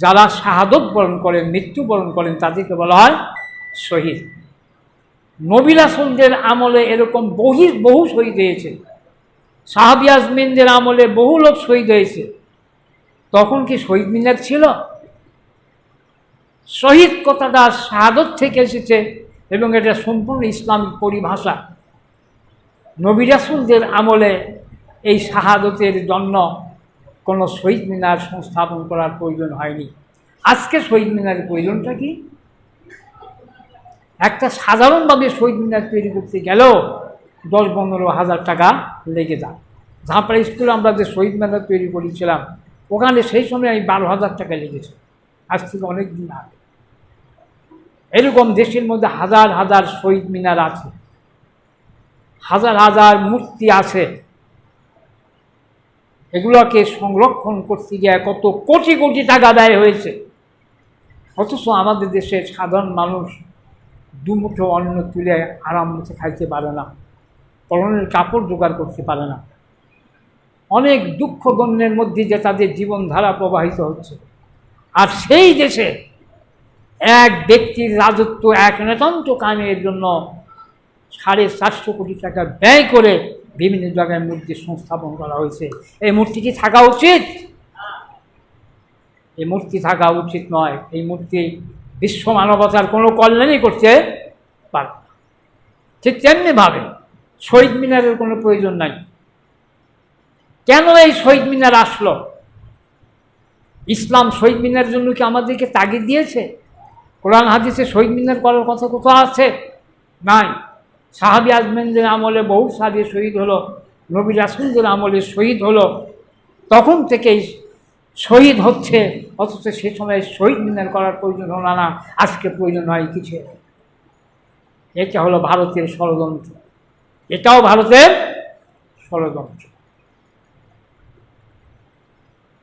যারা শাহাদত বরণ করেন, মৃত্যুবরণ করেন, তাদেরকে বলা হয় শহীদ। নবী রাসূলদের আমলে এরকম বহু শহীদ হয়েছে। সাহাবী আজমিনদের আমলে বহু লোক শহীদ হয়েছে। তখন কি শহীদ মিনার ছিল? শহীদ কথাটা শাহাদত থেকে এসেছে এবং এটা সম্পূর্ণ ইসলামিক পরিভাষা। নবী রাসূলদের আমলে এই শাহাদতের জন্য কোনো শহীদ মিনার সংস্থাপন করার প্রয়োজন হয়নি। আজকে শহীদ মিনারের প্রয়োজনটা কি? একটা সাধারণভাবে শহীদ মিনার তৈরি করতে গেলেও 10-15 হাজার টাকা লেগে যায়। ঝাঁপড়া স্কুলে আমরা যে শহীদ মিনার তৈরি করেছিলাম, ওখানে সেই সময় আমি 12,000 টাকা লেগেছে, আজ থেকে অনেক দিন আগে। এরকম দেশের মধ্যে হাজার হাজার শহীদ মিনার আছে, হাজার হাজার মূর্তি আছে। এগুলোকে সংরক্ষণ করতে গিয়ে কত কোটি কোটি টাকা ব্যয় হয়েছে, অথচ আমাদের দেশের সাধারণ মানুষ দুমুঠো অন্ন তুলে আরাম মতো খাইতে পারে না, পরনের কাপড় জোগাড় করতে পারে না। অনেক দুঃখ দন্যের মধ্যে যে তাদের জীবনধারা প্রবাহিত হচ্ছে। আর সেই দেশে এক ব্যক্তির রাজত্ব, এক নেতান্ত কামের জন্য 450 কোটি টাকা ব্যয় করে বিভিন্ন জায়গায় মূর্তি সংস্থাপন করা হয়েছে। এই মূর্তি কি থাকা উচিত? এই মূর্তি থাকা উচিত নয়। এই মূর্তি বিশ্ব মানবতার কোনো কল্যাণই করতে পারবে না। ঠিক তেমনিভাবে শহীদ মিনারের কোনো প্রয়োজন নাই। কেন এই শহীদ মিনার আসলো? ইসলাম শহীদ মিনারের জন্য কি আমাদেরকে তাগিদ দিয়েছে? কোরআন হাদিসে শহীদ মিনার করার কথা কোথাও আছে? নাই। সাহাবী আজমিনদের আমলে বহু সাহাবী শহীদ হলো, নবী রাসূলদের আমলে শহীদ হলো, তখন থেকেই শহীদ হচ্ছে, অথচ সে সময় শহীদ মিনার করার প্রয়োজন হলো না, আজকে প্রয়োজন হয় কিছু। এটা হলো ভারতের ষড়যন্ত্র, এটাও ভারতের ষড়যন্ত্র।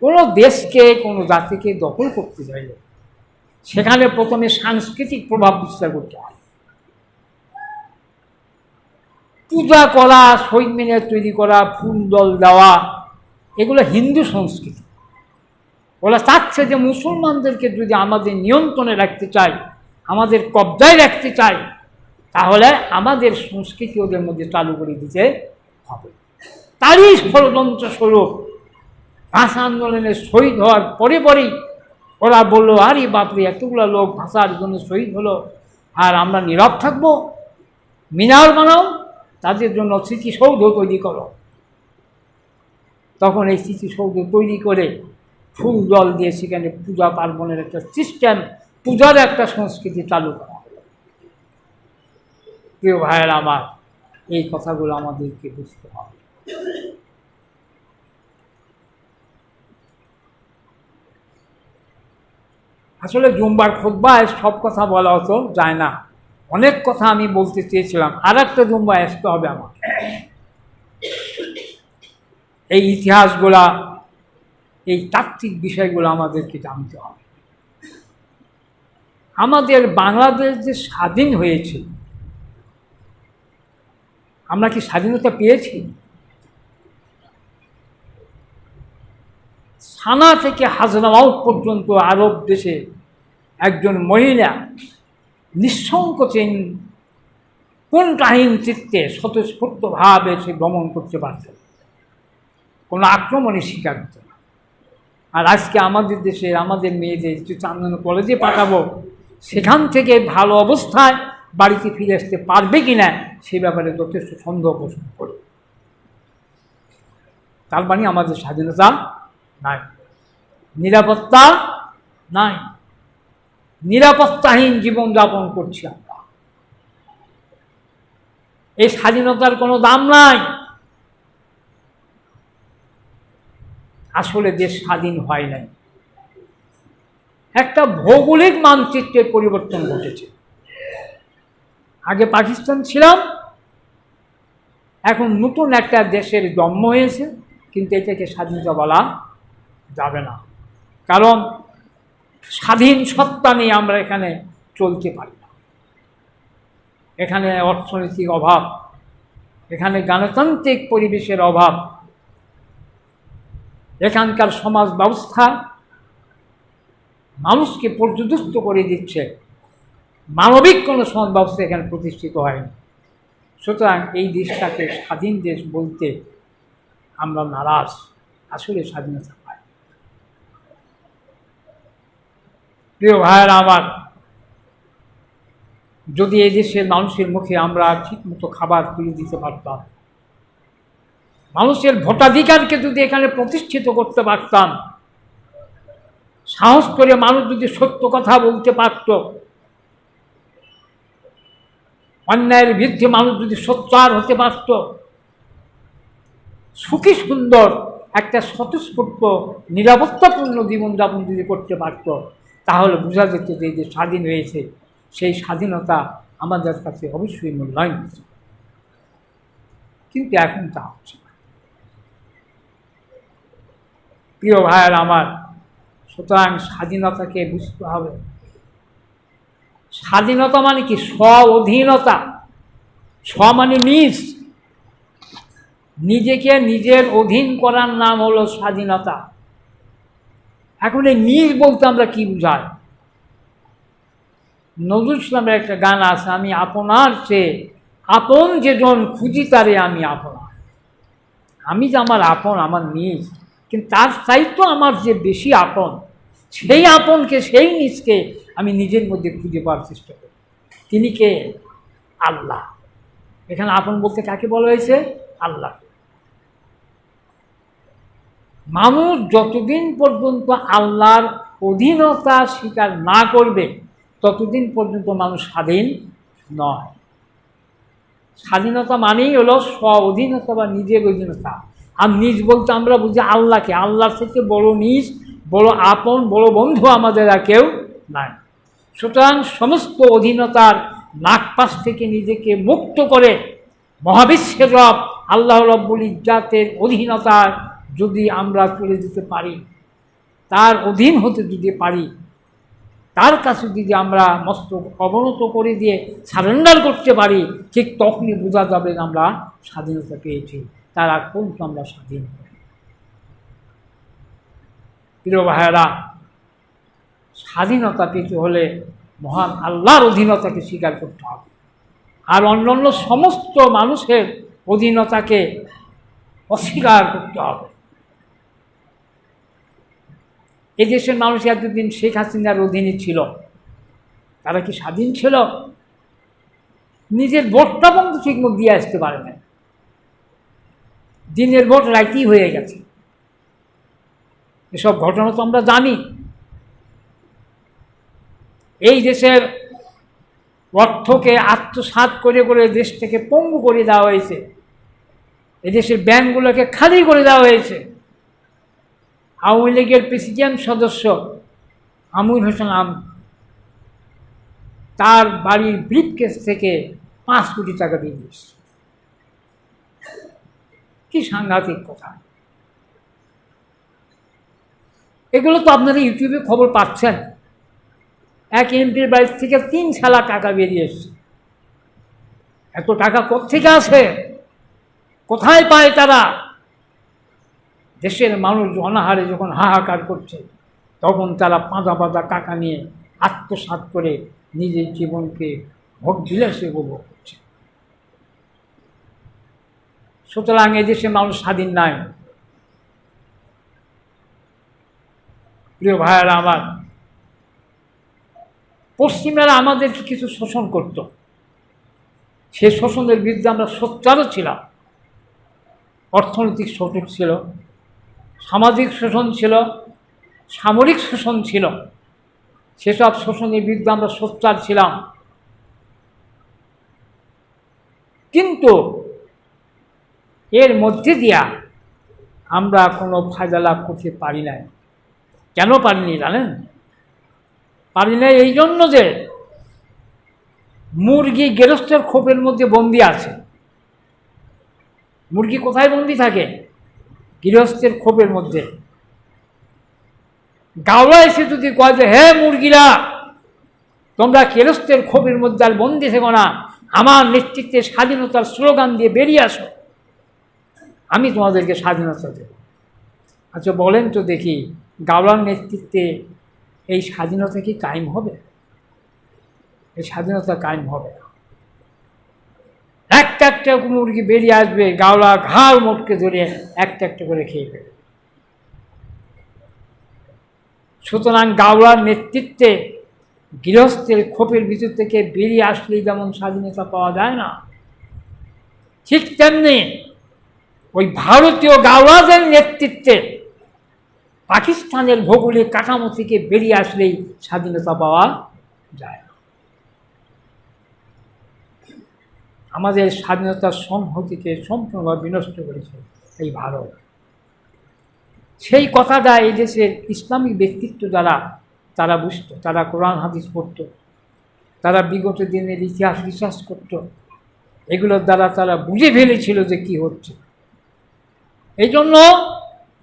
কোনো দেশকে, কোনো জাতিকে দখল করতে চাইলে সেখানে প্রথমে সাংস্কৃতিক প্রভাব বিস্তার করতে হয়। পূজা করা, শহীদ মিনার তৈরি করা, ফুল দল দেওয়া, এগুলো হিন্দু সংস্কৃতি। ওরা চাচ্ছে যে মুসলমানদেরকে যদি আমাদের নিয়ন্ত্রণে রাখতে চাই, আমাদের কবজায় রাখতে চাই, তাহলে আমাদের সংস্কৃতি ওদের মধ্যে চালু করে দিতে হবে। তারই ষড়যন্ত্র স্বরূপ ভাষা আন্দোলনে শহীদ হওয়ার পরেই ওরা বললো, আরে বাপরে, এতগুলো লোক ভাষার জন্য শহীদ হলো, আর আমরা নীরব থাকবো? মিনার বানাও, তাদের জন্য স্মৃতিসৌধ তৈরি করো। তখন এই স্মৃতিসৌধ তৈরি করে ফুল জল দিয়ে সেখানে পূজা পার্বণের একটা সিস্টেম, পূজার একটা সংস্কৃতি চালু করা হলো। প্রিয় ভাইয়েরা আমার, এই কথাগুলো আমাদেরকে বুঝতে হবে। আসলে জুম্বার খুতবায় সব কথা বলা হতো যায় না, অনেক কথা আমি বলতে চেয়েছিলাম। আর একটা জুম্বায় আসতে হবে আমাকে। এই ইতিহাসগুলা, এই তাত্ত্বিক বিষয়গুলো আমাদেরকে জানতে হবে। আমাদের বাংলাদেশ যে স্বাধীন হয়েছে, আমরা কি স্বাধীনতা পেয়েছি? সানা থেকে হাজরামাউত পর্যন্ত আরব দেশে একজন মহিলা নিঃসংকোচে, কোনটাহীন চিত্তে স্বতঃস্ফূর্তভাবে সে ভ্রমণ করতে পারতেন, কোনো আক্রমণের শিকার হতো না। আর আজকে আমাদের দেশে আমাদের মেয়েদের চান্দন কলেজে পাঠাবো, সেখান থেকে ভালো অবস্থায় বাড়িতে ফিরে আসতে পারবে কি না সে ব্যাপারে যথেষ্ট সন্দেহ পোষণ করে। তার মানে আমাদের স্বাধীনতা নাই, নিরাপত্তা নাই, নিরাপত্তাহীন জীবনযাপন করছি আমরা। এই স্বাধীনতার কোনো দাম নাই। আসলে দেশ স্বাধীন হয় নাই, একটা ভৌগোলিক মানচিত্রের পরিবর্তন ঘটেছে। আগে পাকিস্তান ছিলাম, এখন নতুন একটা দেশের জন্ম হয়েছে, কিন্তু এটাকে স্বাধীনতা বলা যাবে না। কারণ স্বাধীন সত্তা নিয়ে আমরা এখানে চলতে পারি না। এখানে অর্থনৈতিক অভাব, এখানে গণতান্ত্রিক পরিবেশের অভাব, এখানকার সমাজ ব্যবস্থা মানুষকে পর্যদুস্ত করে দিচ্ছে, মানবিক কোনো সমাজ ব্যবস্থা এখানে প্রতিষ্ঠিত হয়নি। সুতরাং এই দেশটাকে স্বাধীন দেশ বলতে আমরা নারাজ, আসলে স্বাধীনতা পাই। প্রিয় ভাইয়েরা আমার, যদি এই দেশের মানুষের মুখে আমরা ঠিকমতো খাবার তুলে দিতে পারতাম, মানুষের ভোটাধিকারকে যদি এখানে প্রতিষ্ঠিত করতে পারতাম, সাহস করে মানুষ যদি সত্য কথা বলতে পারত, অন্যায়ের বিরুদ্ধে মানুষ যদি সোচ্চার হতে পারত, সুখী সুন্দর একটা স্বতঃস্ফূর্ত নিরাপত্তাপূর্ণ জীবনযাপন যদি করতে পারত, তাহলে বোঝা যেত যে এই যে স্বাধীন হয়েছে, সেই স্বাধীনতা আমাদের কাছে অবশ্যই মূল্যায়ন হচ্ছে। কিন্তু এখন তা হচ্ছে না। প্রিয় ভাইয়ের আমার, সুতরাং স্বাধীনতাকে বুঝতে হবে। স্বাধীনতা মানে কি? স্ব অধীনতা। স্ব মানে নিজ, নিজেকে নিজের অধীন করার নাম হলো স্বাধীনতা। এখন এই নিজ বলতে আমরা কি বুঝাই? নজরুল ইসলামের একটা গান আছে, আমি আপনার চেয়ে আপন যেজন খুঁজি তারে আমি আপনার। আমি যে আমার আপন, আমার নিজ, কিন্তু তার চাইতো আমার যে বেশি আপন, সেই আপনকে, সেই নিজকে আমি নিজের মধ্যে খুঁজে পাওয়ার চেষ্টা করি। তিনি কে? আল্লাহ। এখানে আপন বলতে কাকে বলা হয়েছে? আল্লাহ। মানুষ যতদিন পর্যন্ত আল্লাহর অধীনতা স্বীকার না করবে, ততদিন পর্যন্ত মানুষ স্বাধীন নয়। স্বাধীনতা মানেই হলো স্ব অধীনতা বা নিজের অধীনতা। আর নিজ বলতে আমরা বুঝি আল্লাহকে। আল্লাহর থেকে বড় নিজ, বড় আপন, বড় বন্ধু আমাদের আর কেউ নাই। সুতরাং সমস্ত অধীনতার নাগপাশ থেকে নিজেকে মুক্ত করে মহাবিশ্বের রব আল্লাহ রব্বুল ইজ্জাতের অধীনতার যদি আমরা চলে যেতে পারি, তার অধীন হতে যদি পারি, তার কাছে যদি আমরা মস্তক অবনত করে দিয়ে সারেন্ডার করতে পারি, ঠিক তখনই বোঝা যাবে আমরা স্বাধীনতা পেয়েছি। তার আগ পর্যন্ত আমরা স্বাধীন। প্রিয় ভাইয়েরা, স্বাধীনতা পেতে হলে মহান আল্লাহর অধীনতাকে স্বীকার করতে হবে, আর অন্যান্য সমস্ত মানুষের অধীনতাকে অস্বীকার করতে হবে। এদেশের মানুষ এতদিন শেখ হাসিনার অধীনে ছিল, তারা কি স্বাধীন ছিল? নিজের ভোটটা বন্ধু ঠিকমতো দিয়ে আসতে পারে না। দিনের ভোট রাইতেই হয়ে গেছে। এসব ঘটনা তো আমরা জানি। এই দেশের অর্থকে আত্মসাৎ করে করে দেশটাকে পঙ্গু করে দেওয়া হয়েছে। এদেশের ব্যাংকগুলোকে খালি করে দেওয়া হয়েছে। আওয়ামী লীগের প্রেসিডেন্ট সদস্য আমির হোসেন তার বাড়ির ব্রিফকেস থেকে 5 কোটি টাকা বেরিয়েছে। কি সাংঘাতিক কথা! এগুলো তো আপনারা ইউটিউবে খবর পাচ্ছেন। এক এমপির বাড়ি থেকে 3 ছালা টাকা বেরিয়ে এসছে। এত টাকা কোত্থেকে আসে? কোথায় পায় তারা? দেশের মানুষ অনাহারে যখন হাহাকার করছে, তখন তারা পাঁদা পাঁদা টাকা নিয়ে আত্মসাৎ করে নিজের জীবনকে ভোগ বিলাসে উপভোগ করছে। সুতরাং এদেশে মানুষ স্বাধীন নাই। প্রিয় ভাইয়েরা আমার, পশ্চিমারা আমাদেরকে কিছু শোষণ করত, সে শোষণের বিরুদ্ধে আমরা সোচ্চারও ছিলাম। অর্থনৈতিক শোষণ ছিল, সামাজিক শোষণ ছিল, সামরিক শোষণ ছিল। সেসব শোষণের বিরুদ্ধে আমরা সোচ্চার ছিলাম। কিন্তু এর মধ্যে দিয়া আমরা কোনো ফায়দা লাভ করতে পারি নাই। কেন পারিনি জানেন? পারি নাই এই জন্য যে মুরগি গেরস্তের খোপের মধ্যে বন্দি আছে। মুরগি কোথায় বন্দি থাকে? গৃহস্থের খোপের মধ্যে। গাওলা এসে যদি কয় যে, হে মুরগিরা, তোমরা গৃহস্থের খোপের মধ্যে আর বন্দি থেকো না, আমার নেতৃত্বে স্বাধীনতার স্লোগান দিয়ে বেরিয়ে আসো, আমি তোমাদেরকে স্বাধীনতা দেব। আচ্ছা বলেন তো দেখি, গাওলার নেতৃত্বে এই স্বাধীনতা কি কায়েম হবে? এই স্বাধীনতা কায়েম হবে না। একটা একটা মুরগি বেরিয়ে আসবে, গাওলা ঘাড় মোটকে ধরে একটা একটা করে খেয়ে ফেলবে। সুতরাং গাওলার নেতৃত্বে গৃহস্থের খোপের ভিতর থেকে বেরিয়ে আসলেই যেমন স্বাধীনতা পাওয়া যায় না, ঠিক তেমনি ওই ভারতীয় গাওলাদের নেতৃত্বে পাকিস্তানের ভৌগোলিক কাঠামো থেকে বেরিয়ে আসলেই স্বাধীনতা পাওয়া যায় না। আমাদের স্বাধীনতার সংহতিকে সম্পূর্ণভাবে বিনষ্ট করেছে এই ভারত। সেই কথাটা এই দেশের ইসলামিক ব্যক্তিত্ব যারা, তারা বুঝত, তারা কোরআন হাদিস পড়ত, তারা বিগত দিনের ইতিহাস রিসার্চ করত, এগুলোর দ্বারা তারা বুঝে ফেলেছিল যে কী হচ্ছে। এই জন্য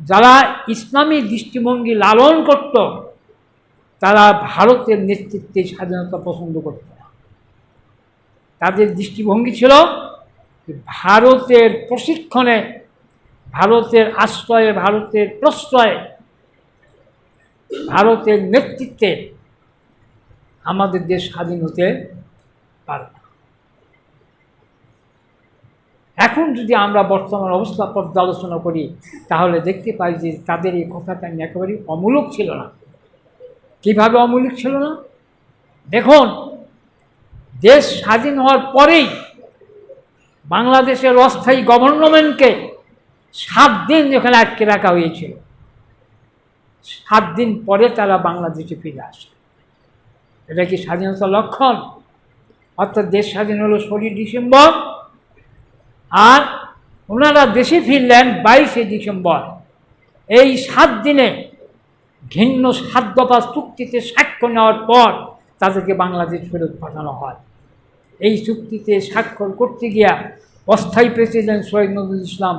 যারা ইসলামী দৃষ্টিভঙ্গি লালন করত, তারা ভারতের নেতৃত্বে স্বাধীনতা পছন্দ করত না। তাদের দৃষ্টিভঙ্গি ছিল ভারতের প্রশিক্ষণে, ভারতের আশ্রয়ে, ভারতের প্রশ্রয়ে, ভারতের নেতৃত্বে আমাদের দেশ স্বাধীন হতে পারে না। এখন যদি আমরা বর্তমান অবস্থা পর্যালোচনা করি, তাহলে দেখতে পাই যে তাদের এই কথাটা একেবারেই অমূলক ছিল না। কীভাবে অমূলক ছিল না? দেখুন, দেশ স্বাধীন হওয়ার পরেই বাংলাদেশের অস্থায়ী গভর্নমেন্টকে 7 দিন এখানে আটকে রাখা হয়েছিল। 7 দিন পরে তারা বাংলাদেশে ফিরে আসে। এটা কি স্বাধীনতার লক্ষণ? অর্থাৎ দেশ স্বাধীন হলো 16 ডিসেম্বর, আর ওনারা দেশে ফিরলেন 22শে ডিসেম্বর। এই 7 দিনে ঘিন্ন 7 দফা চুক্তিতে স্বাক্ষর নেওয়ার পর তাদেরকে বাংলাদেশ ফেরত পাঠানো হয়। এই চুক্তিতে স্বাক্ষর করতে গিয়া অস্থায়ী প্রেসিডেন্ট সৈয়দ নজরুল ইসলাম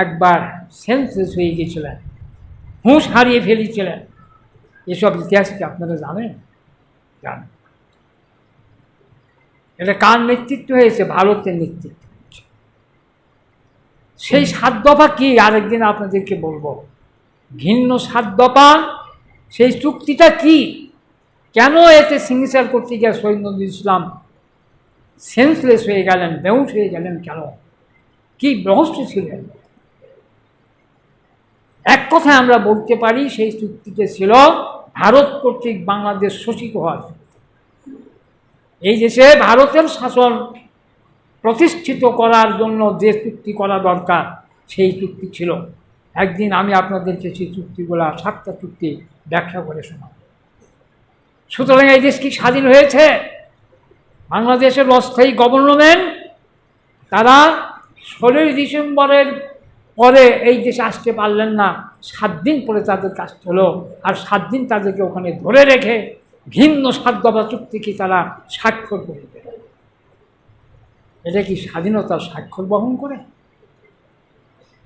একবার সেন্সলেস হয়ে গিয়েছিলেন, হুঁশ হারিয়ে ফেলেছিলেন। এসব ইতিহাস কি আপনারা জানেন? জানেন। এটা কার নেতৃত্ব হয়েছে? ভারতের নেতৃত্ব। সেই 7 দফা কি আরেকদিন আপনাদেরকে বলবো। ঘিন্ন 7 দফা, সেই চুক্তিটা কি, কেন এতে সিগনেচার করতে গিয়ে সৈয়দ নজরুল ইসলাম সেন্সলেস হয়ে গেলেন, বেহুশ হয়ে গেলেন কেন? কি রহস্য ছিলেন? এক কথায় আমরা বলতে পারি সেই চুক্তিতে ছিল ভারত কর্তৃক বাংলাদেশ শোষিত হওয়ার। এই দেশে ভারতের শাসন প্রতিষ্ঠিত করার জন্য যে চুক্তি করা দরকার সেই চুক্তি ছিল। একদিন আমি আপনাদেরকে সেই চুক্তিগুলা 7টা চুক্তি ব্যাখ্যা করে শোনাব। সুতরাং এই দেশ কি স্বাধীন হয়েছে? বাংলাদেশের অস্থায়ী গভর্নমেন্ট তারা 16 ডিসেম্বরের পরে এই দেশে আসতে পারলেন না। 7 দিন পরে তাদের কাজ হলো, আর 7 দিন তাদেরকে ওখানে ধরে রেখে ঘিন্ন 7 দফা চুক্তিকে তারা স্বাক্ষর করে দিল। এটা কি স্বাধীনতার স্বাক্ষর বহন করে?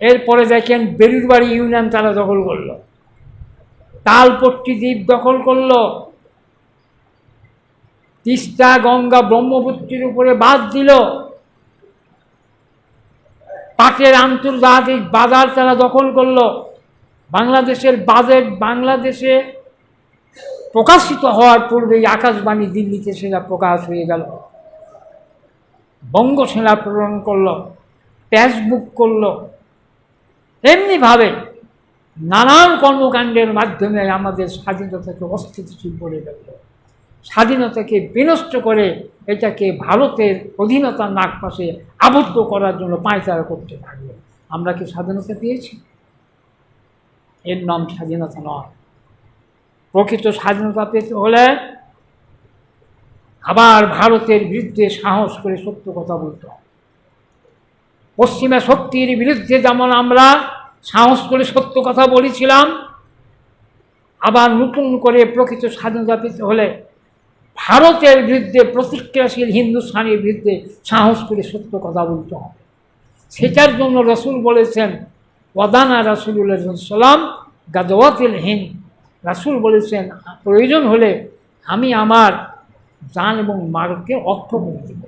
এরপরে দেখেন বেলুড়বাড়ি ইউনিয়ন তারা দখল করলো, তালপট্টি দ্বীপ দখল করলো, তিস্তা গঙ্গা ব্রহ্মপুত্রের উপরে বাঁধ দিল, পাটের আন্তর্জাতিক বাজার তারা দখল করলো। বাংলাদেশের বাজেট বাংলাদেশে প্রকাশিত হওয়ার পূর্বেই আকাশবাণী দিল্লিতে সেটা প্রকাশ হয়ে গেল। বঙ্গসেনা প্রেরণ করলো, ফেসবুক করলো। এমনিভাবে নানান কর্মকাণ্ডের মাধ্যমে আমাদের স্বাধীনতাকে অস্থিতিশীল করে গেল, স্বাধীনতাকে বিনষ্ট করে এটাকে ভারতের অধীনতার নাগপাশে আবদ্ধ করার জন্য পায়চারা করতে থাকলো। আমরা কি স্বাধীনতা পেয়েছি? এর নাম স্বাধীনতা নয়। প্রকৃত স্বাধীনতা পেতে হলে আবার ভারতের বিরুদ্ধে সাহস করে সত্য কথা বলতে হবে। পশ্চিমা শক্তির বিরুদ্ধে যেমন আমরা সাহস করে সত্য কথা বলেছিলাম, আবার নতুন করে প্রকৃত স্বাধীনতা পেতে হলে ভারতের বিরুদ্ধে, প্রতিক্রিয়াশীল হিন্দুস্তানের বিরুদ্ধে সাহস করে সত্য কথা বলতে হবে। সেটার জন্য রসুল বলেছেন, ওয়াদানা রাসূলুল্লাহ সাল্লাম গাদওয়াতিল হিন্দ। রাসূল বলেছেন, প্রয়োজন হলে আমি আমার জান এবং মালকে অক্ষ করে দেব,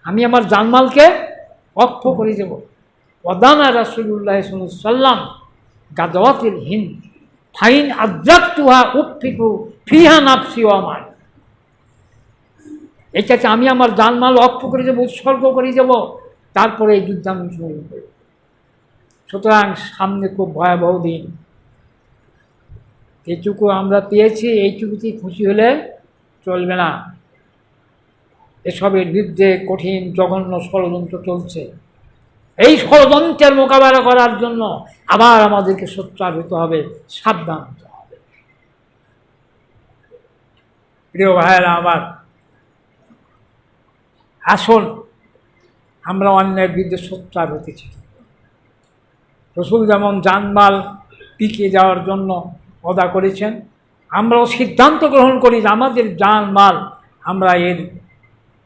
আমি আমার জানমালকে অক্ষ করে দেব। ওয়াদানা রাসূলুল্লাহ সাল্লাম গাদওয়াতিল হিন্দ, ফাইন আদ্রাক্তুহা উফিকু ফিহা নাফসি ওয়া মাল, এটাকে আমি আমার জানমাল অক্ষ করে দেবো, উৎসর্গ করে দেব, তারপরে এই যুদ্ধ আমি শুরু করব। সুতরাং সামনে খুব ভয়াবহ দিন। এইটুকু আমরা পেয়েছি, এইটুকুতেই খুশি হলে চলবে না। এসবের বিরুদ্ধে কঠিন জঘন্য ষড়যন্ত্র চলছে। এই ষড়যন্ত্রের মোকাবেলা করার জন্য আবার আমাদেরকে সোচ্চার হতে হবে, সাবধান হতে হবে। প্রিয় ভাইয়েরা আমার, আসুন আমরা অন্যায়ের বিরুদ্ধে সোচ্চার হতে শিখি। রসুল যেমন জানমাল পিকিয়ে যাওয়ার জন্য ওয়াদা করেছেন, আমরাও সিদ্ধান্ত গ্রহণ করি যে আমাদের জানমাল আমরা এর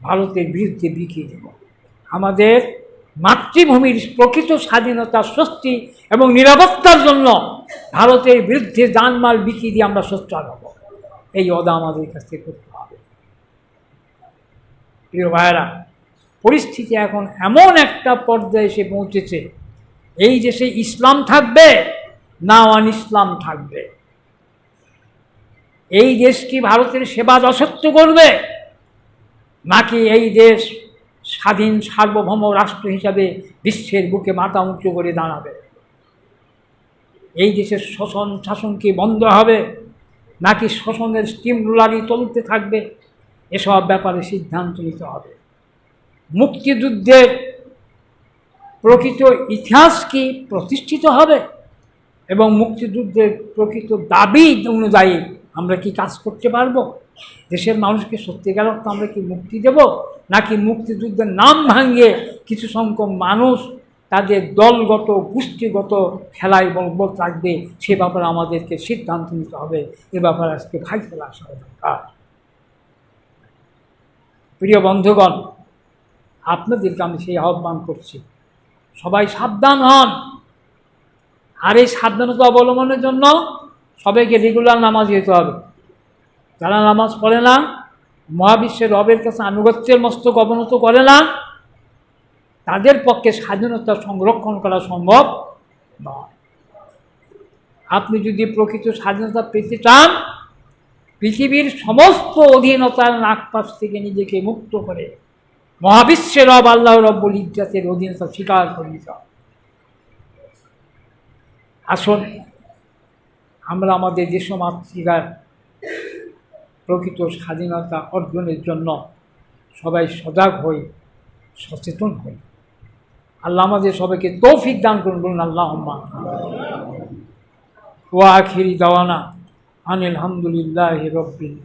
ভারতের বিরুদ্ধে বিকিয়ে দেব। আমাদের মাতৃভূমির প্রকৃত স্বাধীনতা, স্বস্তি এবং নিরাপত্তার জন্য ভারতের বিরুদ্ধে জানমাল বিকিয়ে দিয়ে আমরা সোচ্চার হব। এই ওয়াদা আমাদের কাছ থেকে করতে হবে। প্রিয় ভাইয়েরা, পরিস্থিতি এখন এমন একটা পর্যায়ে এসে পৌঁছেছে, এই দেশে ইসলাম থাকবে না অন ইসলাম থাকবে। এই দেশ কি ভারতের সেবা দাসত্ব করবে, নাকি এই দেশ স্বাধীন সার্বভৌম রাষ্ট্র হিসাবে বিশ্বের বুকে মাথা উঁচু করে দাঁড়াবে? এই দেশের শোষণ শাসন কি বন্ধ হবে, নাকি শোষণের স্টিম রোলারই চলতে থাকবে? এসব ব্যাপারে সিদ্ধান্ত নিতে হবে। মুক্তিযুদ্ধের প্রকৃত ইতিহাস কি প্রতিষ্ঠিত হবে, এবং মুক্তিযুদ্ধের প্রকৃত দাবি অনুযায়ী আমরা কি কাজ করতে পারবো? দেশের মানুষকে সত্যিকার অর্থে আমরা কি মুক্তি দেব, নাকি মুক্তিযুদ্ধের নাম ভাঙিয়ে কিছু সংখ্যক মানুষ তাদের দলগত গোষ্ঠীগত খেলায় বলবৎ রাখবে? সে ব্যাপারে আমাদেরকে সিদ্ধান্ত নিতে হবে। এ ব্যাপারে আজকে ফাইসলা আসা দরকার। প্রিয় বন্ধুগণ, আপনাদেরকে আমি সেই আহ্বান করছি, সবাই সাবধান হন। আর এই সাবধানতা অবলম্বনের জন্য সবাইকে রেগুলার নামাজ যেতে হবে। যারা নামাজ পড়ে না, মহাবিশ্বের রবের কাছে আনুগত্যের মস্তক অবনত করে না, তাদের পক্ষে স্বাধীনতা সংরক্ষণ করা সম্ভব নয়। আপনি যদি প্রকৃত স্বাধীনতা পেতে চান, পৃথিবীর সমস্ত অধীনতার নাকপাশ থেকে নিজেকে মুক্ত করে মহাবিশ্বের রব আল্লাহ রব্বুল ইজ্জাতের অধীনতা স্বীকার করে নিতে হবে। আসুন আমরা আমাদের দেশমাতৃকার প্রকৃত স্বাধীনতা অর্জনের জন্য সবাই সজাগ হই, সচেতন হই। আল্লাহ আমাদের সবাইকে তৌফিক দান করুন, বলুন আল্লাহুম্মা। ওয়া আখিরি দাওয়ানা আনিল হামদুলিল্লাহি রাব্বিল